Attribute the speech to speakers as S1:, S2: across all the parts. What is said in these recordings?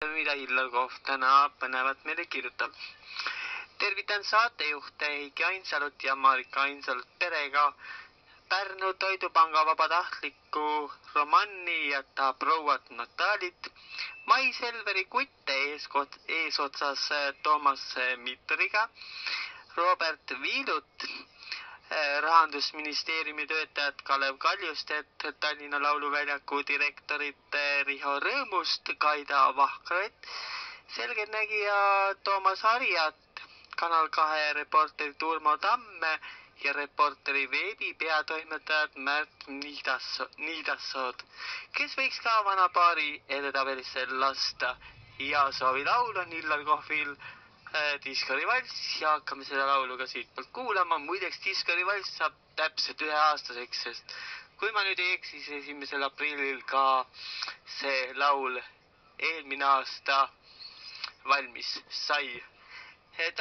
S1: mida Illarkov täna põnevat meile kirjutab. Tervitan saatejuhte Heiki Ainsalut ja Marika Ainsalut perega. Pärnu Toidupanga vabatahtliku Romanni ja ta prouat Natalit. Mai Selveri kutte eesotsas Toomas Mitteriga. Robert Viilut, Rahandusministeeriumi töötajad Kalev Kaljustet, Tallinna Lauluväljaku direktorit Riho Rõõmust, Kaida Vahkret, selgeltnägija Toomas Harjat, Kanal 2 reporteri Turmo Tamme ja reporteri veebi peatoimetajad Märt Niidassood, kes võiks ka vana paari edetabelisse lasta. Ja soovilaul on Illarkovil Diskori valss ja hakkame seda laulu ka siitpoolt kuulama. Muideks Diskori valss saab täpselt 1 aastaseks, sest kui ma nüüd ei eksi, siis 1. aprillil ka see laul eelmine aasta valmis sai.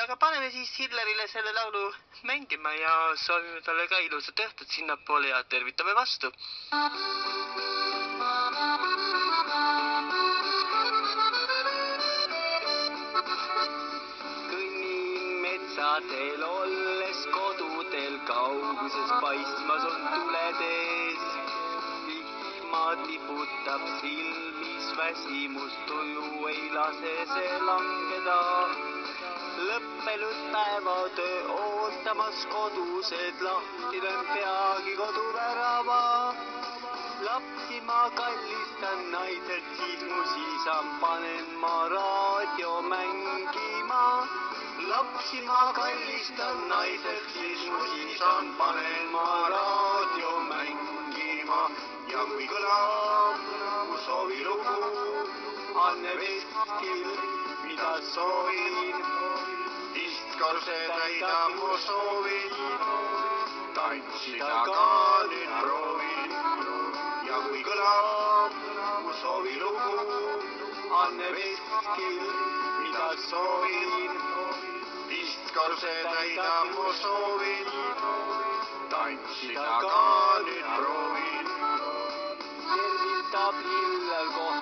S1: Aga paneme siis Hillerile selle laulu mängima ja soovime talle ka ilusat õhtut sinnapoole ja tervitame vastu. Metsadel olles kodudel kauguses paistmas on tuled ees. Vihma tiputab silmis, väsimus tuju ei lase see langeda. Lõppenud päevatöö ootamas kodused, lahti löön peagi koduvärava. Lapsi ma kallistan, naised siis mu siisam, panen ma raadio mängima. Lapsi ma kallistan, naised siis mu siisam, panen ma raadio mängima. Ja kui kõlab mu soovilugu, Anne Vestkil, mida soovin, Diskorse täidab mu soovin, tantsida ka nüüd proovin. Ja kui kõlab mu soovilugu, Anne Vestkil, mida soovin, Diskorse täidab mu soovin, tantsida ka nüüd proovin. Tervitab Illarkov